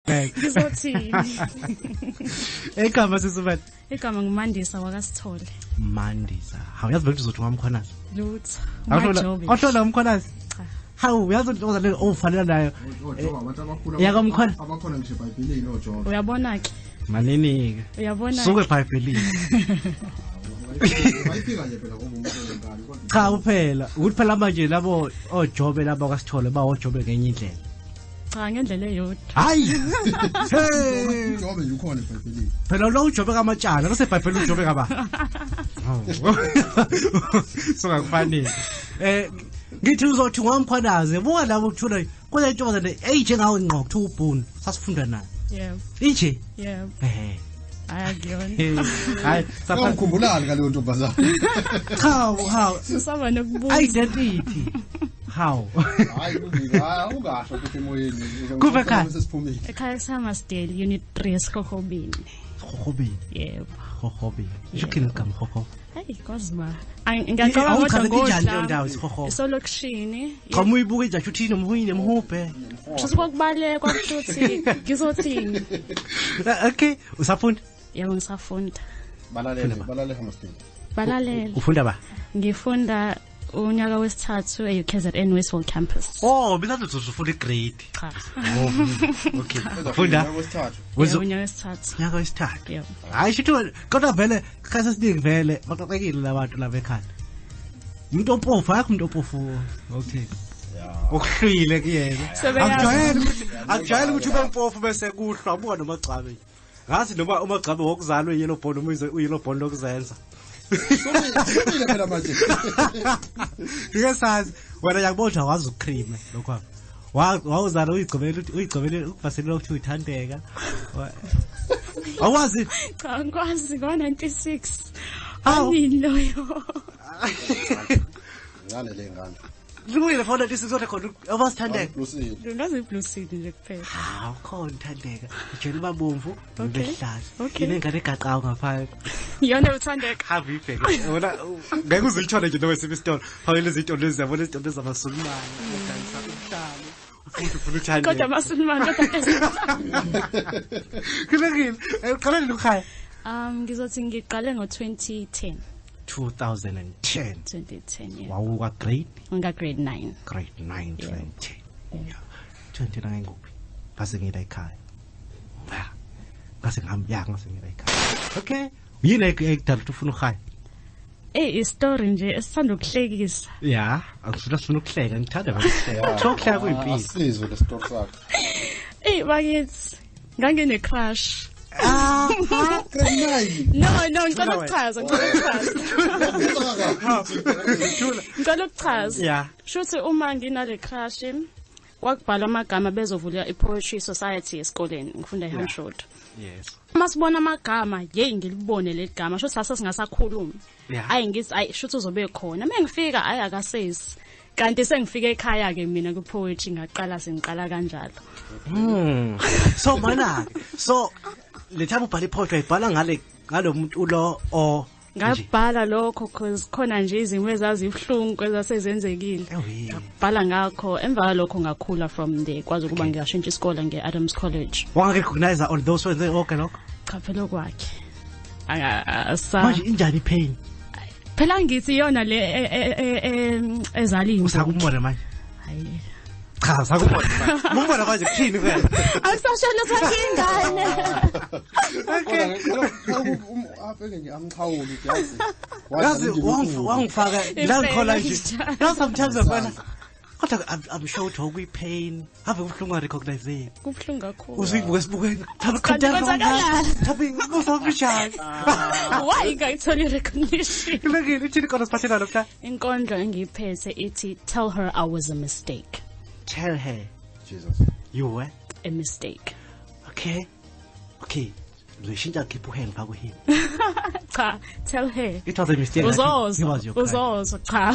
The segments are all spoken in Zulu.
Ngizothini? Egama sisubani? Igama nguMandisa wakasithole. Mandisa. Hawayazi vele uzothi ngamkhwanazi. Lutho. Awuhlola umkhwanazi? Cha. Hawu uyazi ukuthi le ofanele nayo. Yakamkhwana. Abakhona ngisho eBhayibhelini oJobe. Uyabona ke? Manini ke. Uyabona. Suke eBhayibhelini. Bayifika nje phela ngomkhulu ngani kodwa. Cha kuphela, ukuthi phela manje labo oJobe labo akasithole ba oJobe ngenye indlela. Cha ngendlela eyodwa. Hayi. Jobe ukhona eBhayibhelini. Phela lo uJobe kamatshana, bese eBhayibhelini uJobe kaba. Sokufanele. Ngithi uzothi ngomkhwanaze, buka labo uthula kule ntombazane age ngawo ngqo kuthi ubhunu, sasifunda naye. Yebo. Ije? Yebo. Ayakuyona. Hayi, saphamkhumbulani ngaleyo ntombazane. How? Sisaba nokubuza. Identity. How? Hayi ungasho ukuthi emoyeni. Kuba khaya. Ekhaya sama still unit 3 esikhobini. Khobini. Yebo. Khobini. Ishukile igama khokho. Hey kozma. Ngiyacabanga ukuthi ngodla. Esolokishini. Cha muyibuka nje uthini umhuyini emhubhe. Shisa kwakubaleka futhi ngizothini. Okay, usafunda? Yebo ngisafunda. Balale hamaskini. Balalela. Ufunda ba? Ngifunda unyaka wesithathu e-UKZN Westville campus. Oh, mina uzofunda igrade. Cha. Okay. Ufunda? Unyaka wesithathu. Unyaka wesithathu. Yebo. Hayi shitho kodwa vele khasa siningi vele baqaqekile labantu laba ekhaya. Umuntu opofu akho umuntu opofu. Okay. Ukuhlwile kuyena. Akujayele ukuthi ube mpofu bese kuhlwa buka nomagcabe. Ngathi noma umagcabe wokuzalwa uyelo bond uyelo bond lokuzenza. Sumile phela manje. Ngiyasazi wena yakubona wazi ukucream lokho. Wawuzala uyigcobele ukubhaselela ukuthi uyithandeka. Awazi? Cha ngikwazi ngo96. Angiloyo. Ngane lengane. Luyile phone lesi sizothe khona abasithandeka. Ngazi blue seed nje kuphela. Ha ukhona uthandeka. Ujela babomvu ngehlaza. Okay. Inengane egaqawo ngapha. Yona uthandeka. Have ibheke. Wona ngeke uzilithole nje nowe sibistolo. Hawele izinto lezi yabona izinto zamasulumane. Udanisa umhlalo. Ufuna uthandeka. Kodwa amasulumane Kulekile. Uqale lokhaya. Ngizothi ngiqale ngo2010. 2010. 2010 yeah. Wawuka grade? Nga grade 9. Grade 9 2010. Yeah. 29 nguphi? Ngase ngida ekhaya. Yeah. Ngase ngida ekhaya. Okay. Yini ekudala ufuna ukhaya? Story nje esithanda ukuhlekisa. Yeah, angifuna ukuhleka, ngithanda ukuhleka. Sokuhleka kuyimpilo. Asizwe le story sakho. Bakithi ngangine crush. Grade 9. No, ngicela ukuchaza. Ngicela ukuchaza. Yeah. Shuthi uma nginale crush kwakubhala amagama bezovula ipoetry society esikoleni ngifunda eHamshot. Yes. Masibona amagama ngilibone legama shuthi sasingasakhulumi. Hayi ngithi ayi shuthi uzobe khona. Mengifika ayi akasesi. Kanti sengifika ekhaya ke mina ku poetry ngaqala sengiqala kanjalo. So mana so lethabu ubhala ipoetry ibhala ngalo muntu lo o ngabhala lokho cause khona nje izimo ezazibhlungu ezasezenzekile. Ngabhala ngakho emva kwalokho ngakhula from there kwaze ukuba ngiyashintsha isikole ngeAdams College. Wangarecognize all those when they okay lokho? Cha phela kwakhe. Manje injani pain? Phela ngithi yona le ezalini. Usakumbona manje? Hayi. Cha sakubona. Mumbona manje kuthini wena? Akusashona sathi ingane. Okay. Afeke nje amxhawuli yazi. Yazi wangifaka la ngikhola nje. Now sometimes abana kodwa I'm sure to we pain. Have ubhlungu recognize. Kubhlungu kakhulu. Uzibuke sibukeni. Thabe khona. Thabe ngosofishana. Why ngayithola recognition? Kulekile ithini kodwa siphathela lokho. Inkondlo engiyiphethe ithi tell her I was a mistake. Tell her. Jesus. You were a mistake. Okay. Lushintsha keep uhang pha kuhini. Cha, tell her. It was a mistake. Uzozwa cha.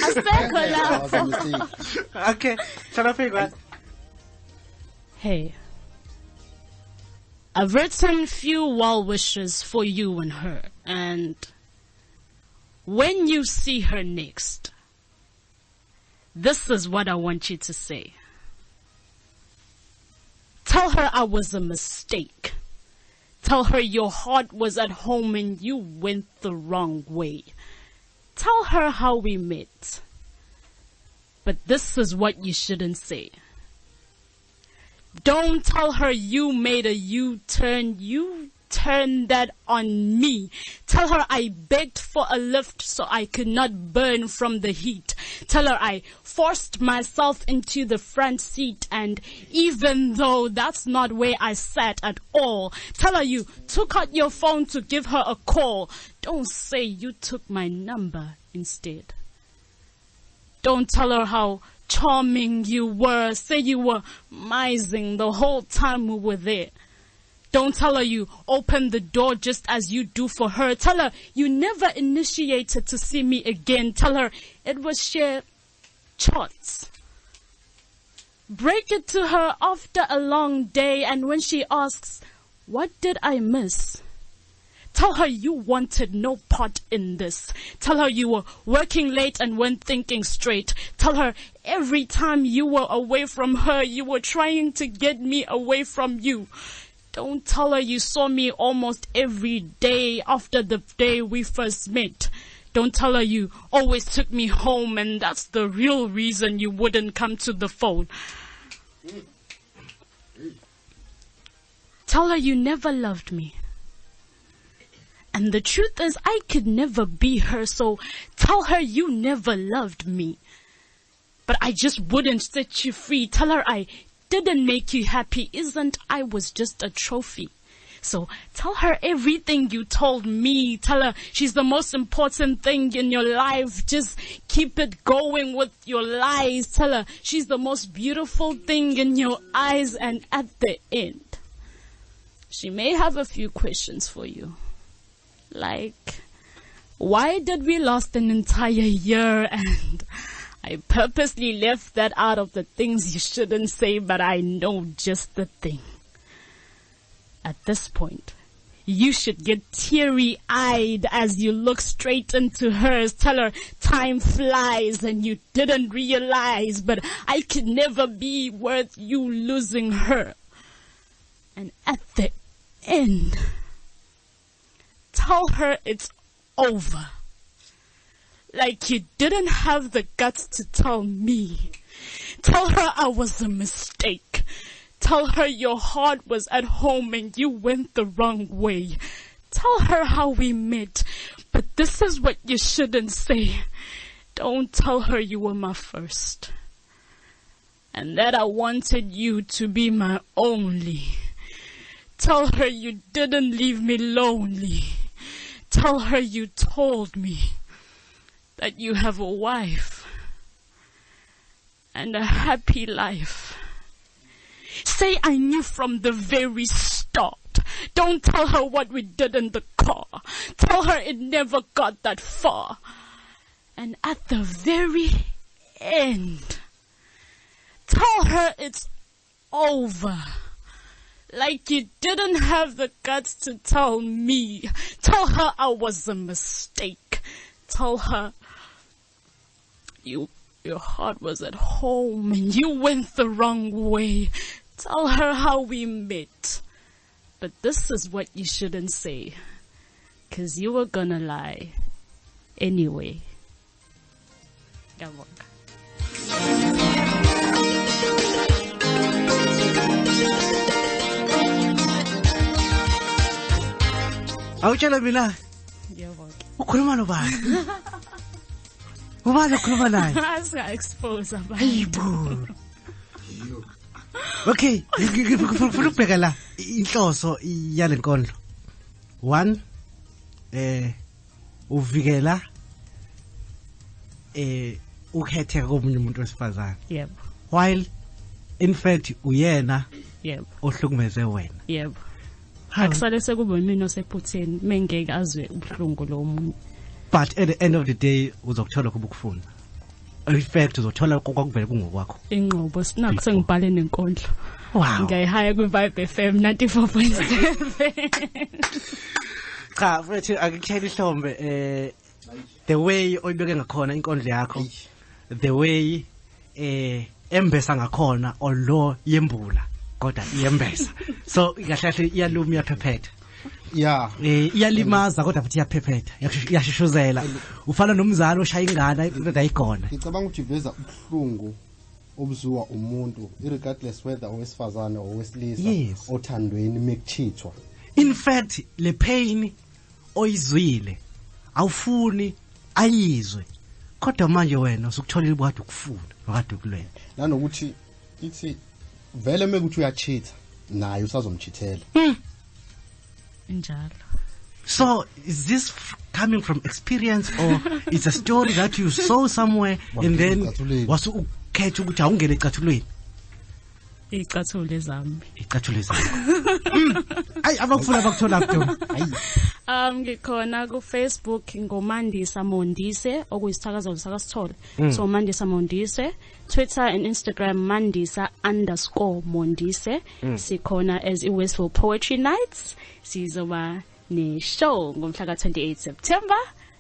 Asekho lapho. Okay. Shall I Hey. I've written few well wishes for you and her, and when you see her next, this is what I want you to say. Tell her I was a mistake. Tell her your heart was at home and you went the wrong way. Tell her how we met. But this is what you shouldn't say. Don't tell her you made a U-turn. You turned that on me. Tell her I begged for a lift so I could not burn from the heat. Tell her I forced myself into the front seat, and even though that's not where I sat at all, tell her you took out your phone to give her a call. Don't say you took my number instead. Don't tell her how charming you were. Say you were mising the whole time we were there. Don't tell her you opened the door just as you do for her. Tell her you never initiated to see me again. Tell her it was sheer chance. Break it to her after a long day, and when she asks, what did I miss? Tell her you wanted no part in this. Tell her you were working late and weren't thinking straight. Tell her every time you were away from her, you were trying to get me away from you. Don't tell her you saw me almost every day after the day we first met. Don't tell her you always took me home and that's the real reason you wouldn't come to the phone. Tell her you never loved me. And the truth is I could never be her, so tell her you never loved me. But I just wouldn't set you free. Tell her I didn't make you happy. Isn't I was just a trophy. So tell her everything you told me. Tell her she's the most important thing in your life. Just keep it going with your lies. Tell her she's the most beautiful thing in your eyes. And at the end, she may have a few questions for you. Like, why did we last an entire year? And I purposely left that out of the things you shouldn't say, but I know just the thing. At this point, you should get teary-eyed as you look straight into hers. Tell her time flies and you didn't realize, but I could never be worth you losing her. And at the end, tell her it's over. Like you didn't have the guts to tell me. Tell her I was a mistake. Tell her your heart was at home and you went the wrong way. Tell her how we met. But this is what you shouldn't say. Don't tell her you were my first. And that I wanted you to be my only. Tell her you didn't leave me lonely. Tell her you told me that you have a wife and a happy life. Say I knew from the very start. Don't tell her what we did in the car. Tell her it never got that far. And at the very end, tell her it's over. Like you didn't have the guts to tell me. Tell her I was a mistake. Tell her your heart was at home and you went the wrong way. Tell her how we met. But this is what you shouldn't say, 'cause you were gonna lie anyway. Awutshela mina ukhuluma nobani? Ubani ukhuluma naye? Asika-expose abantu. Hayibo. Okay, ngifuna ukubheka la inhloso yale nkondlo. 1 uvikela ukhetheka komunye umuntu wesifazane. Yebo. While in fact uyena yebo ohlukumeze wena. Yebo. Akusale sekuba mina osephutheni mengeke azwe ubuhlungu lo muntu. But at the end of the day uzokuthola kuba ukufuna. In fact uzothola kokuvela kungokwakho. Inqobo sinako sengibhale nenkondlo. Wow. Ngiyihaya ku Vibe FM 94.7. Cha mfethu akukheli ihlombe the way oyibeke ngakhona inkondlo yakho, the way embesa ngakhona olo yembula kodwa iyembesa so ikahle iyaluma iyaphephetha iyalimaza kodwa futhi iyaphephetha iyashishuzela ufana nomzali oshaya ingane into ayigona ngicabanga ukuthi iveza ubuhlungu obuziwa umuntu regardless whether owesifazane or owesilisa othandweni mekuchithwa. In fact le pain oyizwile awufuni ayizwe kodwa manje wena usukutholela ubukade ukufuna wakade ukulwela nanokuthi ithi vele mekuthi uyachitha naye usazomchithela njalo. So is this coming from experience or it's a story that you saw somewhere and then was ukhetha ukuthi awungene ecathulweni? Icathule zami. Ayi abakufuna bakuthola kuphi? Ayi. Ngikhona ku Facebook ngoMandisa Mondise okuyisithakazo sakasithole. So Mandisa Mondise, Twitter and Instagram Mandisa_Mondise. Sikhona as Westfall Poetry Nights. Sizoba ne show ngomhla ka28 September.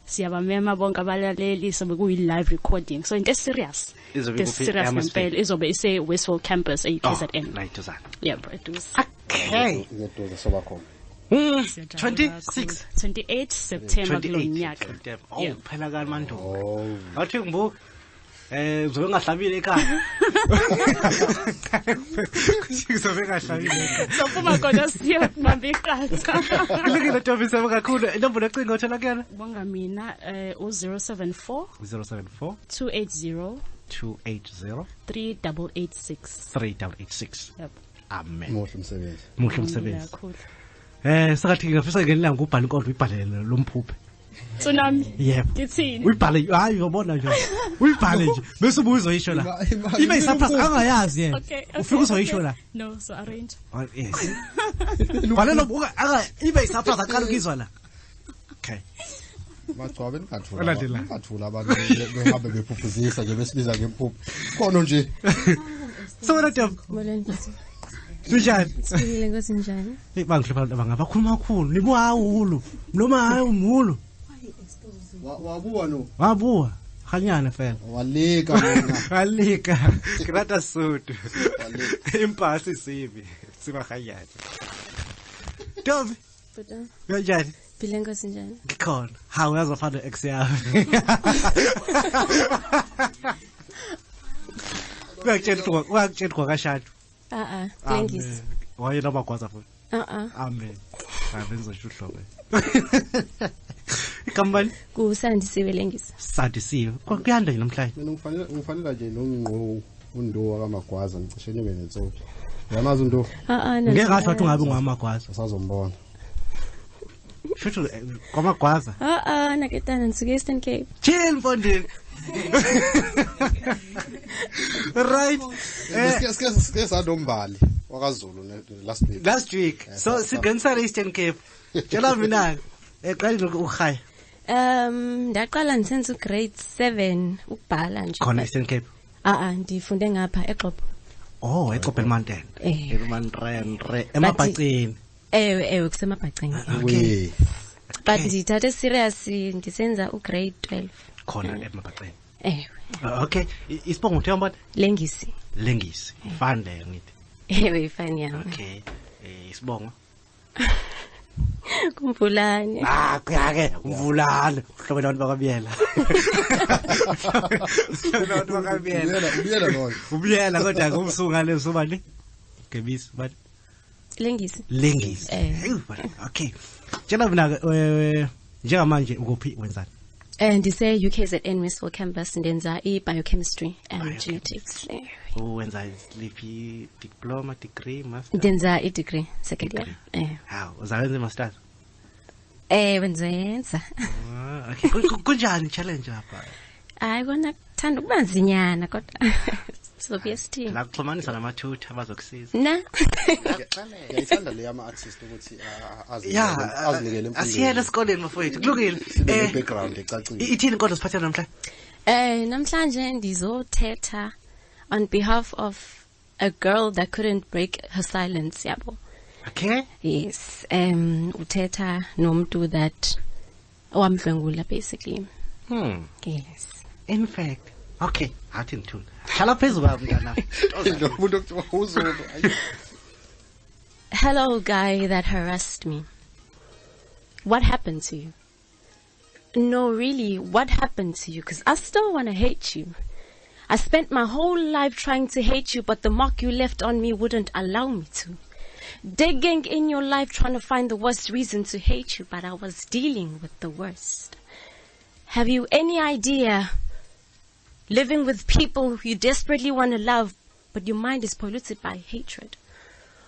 Siyabamema bonke abalaleli sobe kuyi live recording. So into serious. Ngempela izobe ise Westfall campus eKZN. Yeah, bro, it was. Okay. 28 September kulonyaka. Oh, phela kaMando. Athi ngibuka uzobe ngahlabile ekhaya. Uzobe ngahlabile. Sophuma kodwa siyabamba iqatha. Kulungile Ntombi sami kakhulu. Inombolo yocingo othola kuyona? Bonga mina u074 280 3886. Yep. Amen. Muhle umsebenzi. Sakathi ngafisa ngelela ngubhala inkondlo uyibhalele lo mphuphe. Tsunami. Yep. Ngithini? Uyibhale hayi uyabona nje. Uyibhale nje bese ubuzoyisho la. Ibe surprise angayazi yena. Ufika uzoyisho la. No, so arrange. Yes. Bhala lo buka ibe surprise aqala ukizwa la. Okay. Bagcwabe ngathula abantu behambe bephuphuzisa nje besibiza ngempuphu. Khona nje. So wena Ntombi. Sinjani? Sibile ngosinjani? Bangihlupha bangabakhuluma kakhulu. Nibuhawulu. Mloma hayi umhulu. Wabuwa no. Wabuwa. Khanyana fela. Walika mina. Walika. Grata sutu. Impasi sibi. Siba khanyana. Ntombi. Buda. Kanjani? Sibile ngosinjani? Ngikhona. Hawu yazofana ex yawo. Uyakutshela kwakashadu. Lengisi. Waye nabagwaza futhi. Amen. Abenza uhlobo. Ikambani? Kusandisiwe Lengisi. Sandisiwe. Kuyanda namhlanje. Mina ngifanele nje nongqo uNdo akamagwaza ngicishe nibe netsophi. Uyamazi uNdo? Ngeke ngasho ukuthi ungabe ungamagwaza. Usazombona. Shuthu kwamagwaza. Naketana ngisuke Eastern Cape. Chill mfondini. Right. Ske sadombali wakaZulu last week. So sigenisa Eastern Cape. Tshela mina eqalile ukhaya. Ndaqala ngisenza grade 7 ukubhala nje. Khona Eastern Cape. Ndifunde ngapha eXhopo. Oh, eXhopo eMountain. Emantre emabhaceni. Ewe kusemabhaceni. Okay. But ndithathe serious ndisenza ugrade 12. Khona emabhaceni. Okay. Isibongo uthemba Lengisi. Fande ngithi. Ewe fine yami. Okay. Isibongo. Kumvulane. Kuyake umvulane. Uhlobo abantu bakabiyela. Abantu bakabiyela. Ubiyela kodwa ngumsunga leso bani? Gebisi bani? Lengisi. Okay. Tshela mina njengamanje ukuphi wenzani? Ndise UKZN Westfall campus ndenza i-biochemistry and genetics. Wenza liphi diploma, degree, master? Ndenza i-degree, second year. Hawu, uzawenza i-masters? Wenza. Okay, kunjani challenge lapha? Hayi kona kuthanda ukubanzinyana kodwa sokuye la kuxhumanisa namathutha abazokusiza. Ngiyayithanda le ama-artist ukuthi azinikele empilweni. Asiyele esikoleni mfowethu. Kulungile. Background ecacile. Ithini kodwa siphathela namhlanje? Namhlanje ndizothetha on behalf of a girl that couldn't break her silence, yabo. Okay. Yes. Uthetha nomuntu that owamdlwengula basically. Yes. In fact, okay, athi ngithula. Hlala phezulu kwami mntana. Umuntu okuthiwa uZulu. hello guy that harassed me. What happened to you? No, really, what happened to you? Because I still want to hate you. I spent my whole life trying to hate you, but the mark you left on me wouldn't allow me to. Digging in your life trying to find the worst reason to hate you, but I was dealing with the worst. Have you any idea? Living with people you desperately want to love, but your mind is polluted by hatred.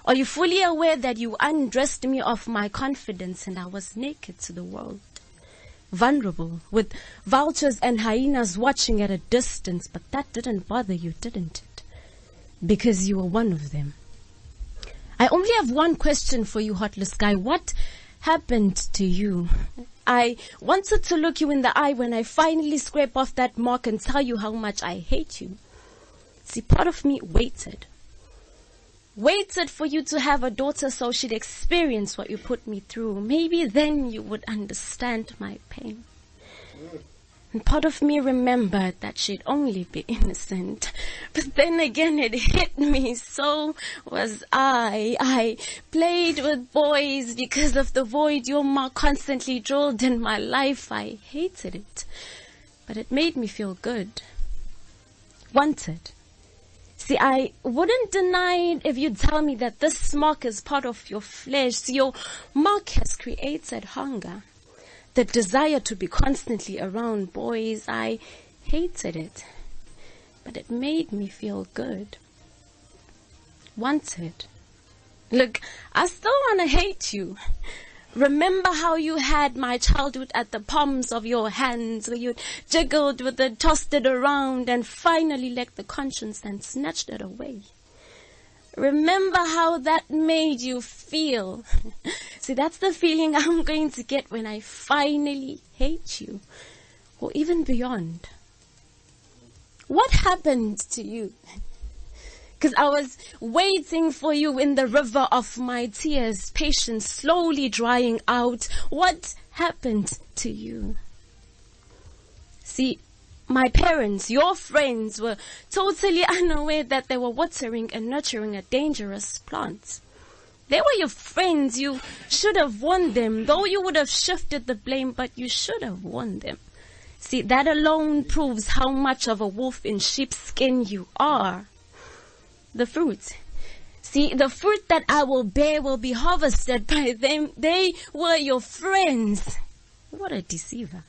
Are you fully aware that you undressed me of my confidence and I was naked to the world? Vulnerable, with vultures and hyenas watching at a distance, but that didn't bother you, didn't it? Because you were one of them. I only have one question for you, heartless guy. What happened to you? I wanted to look you in the eye when I finally scrape off that mark and tell you how much I hate you. See, part of me waited for you to have a daughter so she'd experience what you put me through. Maybe then you would understand my pain. And part of me remembered that she'd only be innocent. But then again it hit me, so was I. I played with boys because of the void your mark constantly drilled in my life. I hated it. But it made me feel good. Wanted. See, I wouldn't deny it if you'd tell me that this mark is part of your flesh. See, your mark has created hunger. The desire to be constantly around boys. I hated it. But it made me feel good. Wanted. Look, I still want to hate you. Remember how you had my childhood at the palms of your hands, where you jiggled with it, tossed it around, and finally let the conscience and snatched it away. Remember how that made you feel. See, that's the feeling I'm going to get when I finally hate you, or even beyond. What happened to you? Because I was waiting for you in the river of my tears, patience slowly drying out. What happened to you? See, my parents, your friends, were totally unaware that they were watering and nurturing a dangerous plant. They were your friends. You should have warned them, though you would have shifted the blame, but you should have warned them. See, that alone proves how much of a wolf in sheepskin you are. The fruit. See, the fruit that I will bear will be harvested by them. They were your friends. What a deceiver.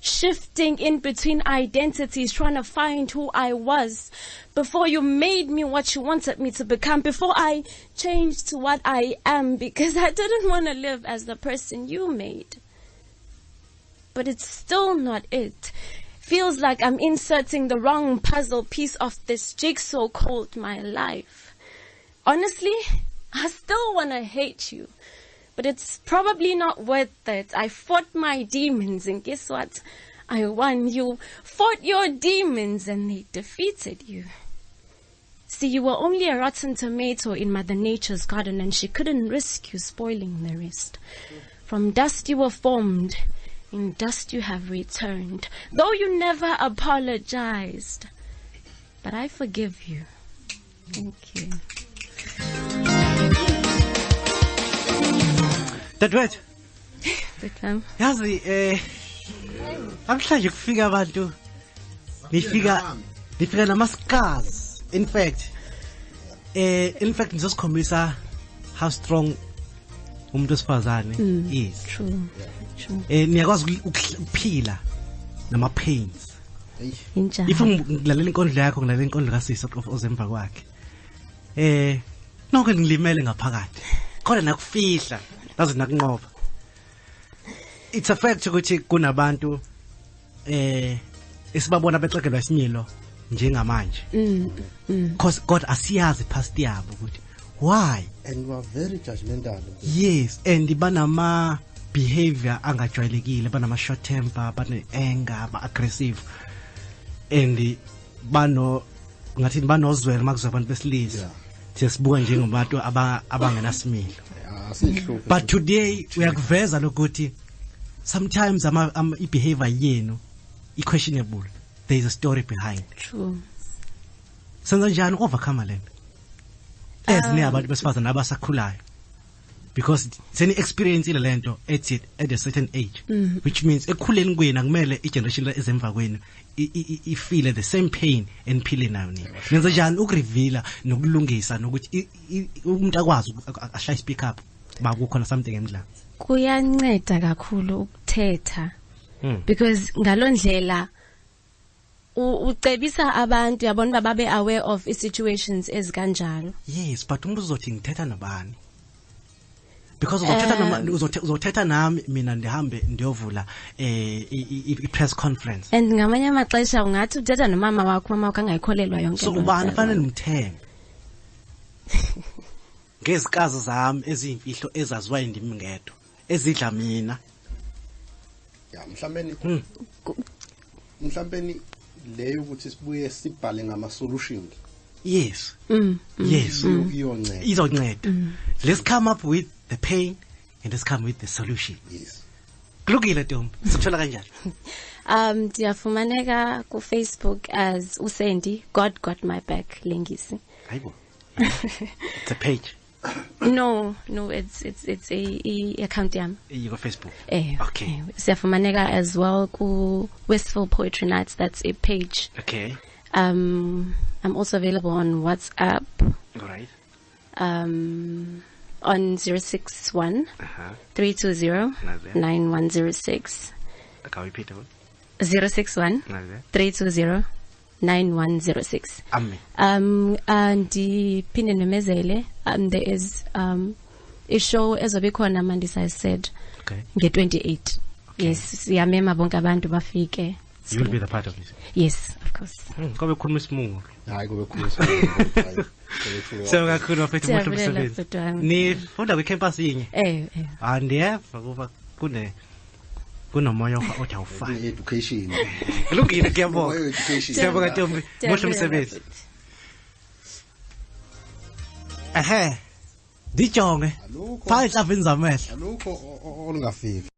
Shifting in between identities, trying to find who I was before you made me what you wanted me to become, before I changed to what I am, because I didn't want to live as the person you made. But it's still not it. Feels like I'm inserting the wrong puzzle piece of this jigsaw called my life. Honestly, I still want to hate you, but it's probably not worth it. I fought my demons, and guess what? I won. You fought your demons, and they defeated you. See, you were only a rotten tomato in Mother Nature's garden, and she couldn't risk you spoiling the rest. From dust you were formed. In dust you have returned, though you never apologized. But I forgive you. Thank you. Dadwethu. Beckham. Yazi namhlanje kufika abantu nifika nama-scars. In fact ngizosikhombisa how strong umuntu wesifazane is. True. Niyakwazi ukuphila nama pains. If ngilalela inkondlo yakho, ngilalela inkondlo kasisi ozemva kwakhe. Nonke ngilimele ngaphakathi. Kodwa nakufihla, nazi nakunqoba. It's a fact ukuthi kunabantu esibabona bexegelwa isinyilo njengamanje. Because God asiyazi past yabo ukuthi why, and you are very judgmental. Yes, and banama behavior angajwayelekile, banama short temper, bane anger, ba aggressive, and bano ngathi banozwela makuzwa abantu besilisa. Sesibuka njengobantu abangenasimilo. But today uyakuveza lokuthi sometimes behavior yenu questionable. There is a story behind. True. Senza njani overcome lento? ezine abantu besifazana abasakhulayo because seni experience ile lento at a certain age which means ekhuleni kwenu akumele igeneration ezemva kwenu I feel the same pain and phile nayo nini nenza njani ukureveala nokulungisa nokuthi umuntu akwazi ashaya speak up makukhona something emdla kuyanceda kakhulu ukuthetha because ngalondlela ucebisa abantu yabona babe aware of situations ezikanjalo. Yes, but umuntu uzothi ngithetha nabani because uzothetha nami mina ndihambe ndiyovula press conference and ngamanye amaxesha ungathi uthetha nomama wakho angayikholelwa yonke so ubani fanele nimthenge ngezikazi zami eziyimfihlo ezaziwa indimi ngedwa ezidla mina ya mhlambeni leyo ukuthi sibuye sibhale ngama solutions. Yes. Yes. Izonceda. Let's come up with the pain and let's come with the solution. Yes. Kulungile Tom. Sithola kanjani? Ndiyafumaneka ku Facebook as Usendi God Got My Back Lengisi. Hayibo. It's a page. No, it's a account yam. You go Facebook. Okay. Siyafumaneka as well ku Westfield Poetry Nights, that's a page. Okay. I'm also available on WhatsApp. Right. On 061 320 9106. Can you repeat it? 061 320 9106. And Pine Nemezele, there is a show ezobikhona Mandisa has said. Okay. Get 28. Okay. Yes, yamema bonke abantu bafike. You will be the part of this. Yes, of course. Kobe khuluma isimungu. Hayi kobe khuluma isimungu. So kakhulu bafethu muhle umsebenzi. Ni funda kwi campus yinye? Andiyeva kuba kunomoya othi awufani. Education. Kulungile kuyabonga. Siyabonga Ntombi. Muhle umsebenzi. Dijonge. Pha enhlavini zamehlo. Alukho olungafiki.